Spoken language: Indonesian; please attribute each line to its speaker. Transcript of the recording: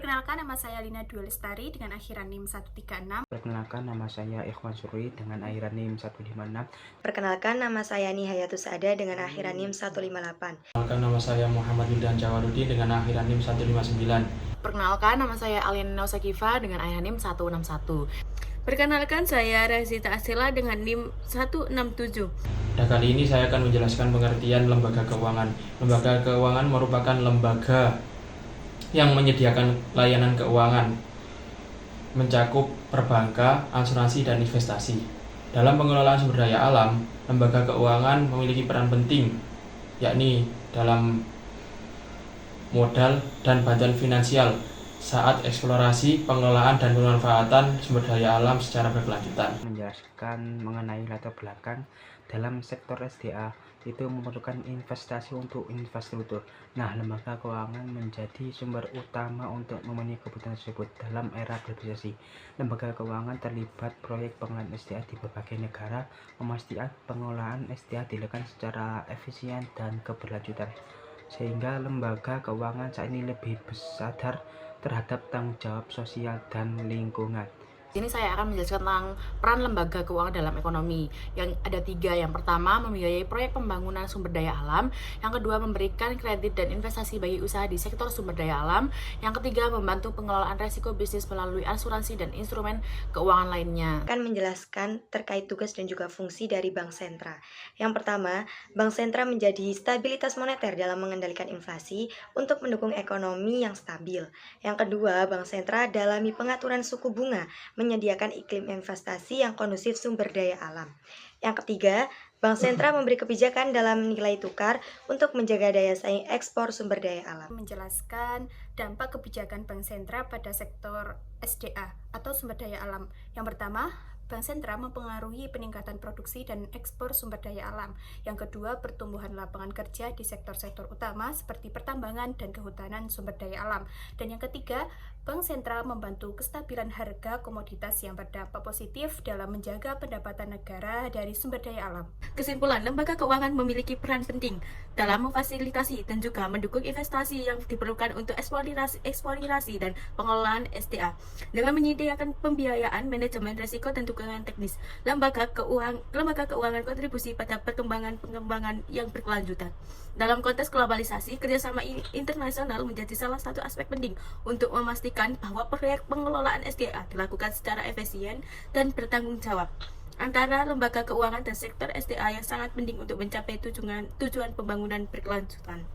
Speaker 1: Perkenalkan, nama saya Lina Dwi Lestari dengan akhiran NIM 136.
Speaker 2: Perkenalkan, nama saya Ikhwan Surui dengan akhiran NIM 156.
Speaker 3: Perkenalkan, nama saya Nihayatus Ada dengan akhiran NIM 158.
Speaker 4: Perkenalkan, nama saya Muhammad Wildan Jawaluddin dengan akhiran NIM 159.
Speaker 5: Perkenalkan, nama saya Aliana Nausakifa dengan akhiran NIM 161.
Speaker 6: Perkenalkan, saya Razita Asila dengan NIM 167.
Speaker 4: Dan kali ini saya akan menjelaskan pengertian lembaga keuangan. Lembaga keuangan merupakan lembaga yang menyediakan layanan keuangan, mencakup perbankan, asuransi, dan investasi. Dalam pengelolaan sumber daya alam, lembaga keuangan memiliki peran penting, yakni dalam modal dan bantuan finansial saat eksplorasi, pengelolaan, dan pemanfaatan sumber daya alam secara berkelanjutan.
Speaker 2: Menjelaskan mengenai latar belakang dalam sektor SDA, itu memerlukan investasi untuk infrastruktur. Nah, lembaga keuangan menjadi sumber utama untuk memenuhi kebutuhan tersebut dalam era globalisasi. Lembaga keuangan terlibat proyek pengelolaan SDA di berbagai negara, memastikan pengelolaan SDA dilakukan secara efisien dan keberlanjutan, sehingga lembaga keuangan saat ini lebih sadar terhadap tanggung jawab sosial dan lingkungan.
Speaker 5: Di sini saya akan menjelaskan tentang peran lembaga keuangan dalam ekonomi. Yang ada 3. Yang pertama, membiayai proyek pembangunan sumber daya alam. Yang kedua, memberikan kredit dan investasi bagi usaha di sektor sumber daya alam. Yang ketiga, membantu pengelolaan resiko bisnis melalui asuransi dan instrumen keuangan lainnya.
Speaker 3: Akan menjelaskan terkait tugas dan juga fungsi dari Bank Sentra. Yang pertama, Bank Sentra menjadi stabilitas moneter dalam mengendalikan inflasi untuk mendukung ekonomi yang stabil. Yang kedua, Bank Sentra dalami pengaturan suku bunga, menyediakan iklim investasi yang kondusif sumber daya alam. Yang ketiga, Bank Sentra memberi kebijakan dalam nilai tukar untuk menjaga daya saing ekspor sumber daya alam.
Speaker 1: Menjelaskan dampak kebijakan Bank Sentra pada sektor SDA atau sumber daya alam. Yang pertama, Bank Sentra mempengaruhi peningkatan produksi dan ekspor sumber daya alam. Yang kedua, pertumbuhan lapangan kerja di sektor-sektor utama seperti pertambangan dan kehutanan sumber daya alam. Dan yang ketiga, Bank Sentra membantu kestabilan harga komoditas yang berdampak positif dalam menjaga pendapatan negara dari sumber daya alam.
Speaker 6: Kesimpulan, lembaga keuangan memiliki peran penting dalam memfasilitasi dan juga mendukung investasi yang diperlukan untuk eksplorasi dan pengelolaan SDA. Dengan menyediakan pembiayaan, manajemen risiko, dan dukungan teknis, lembaga keuangan kontribusi pada pengembangan yang berkelanjutan. Dalam konteks globalisasi, kerjasama internasional menjadi salah satu aspek penting untuk memastikan bahwa proyek pengelolaan SDA dilakukan secara efisien dan bertanggung jawab antara lembaga keuangan dan sektor SDA yang sangat penting untuk mencapai tujuan pembangunan berkelanjutan.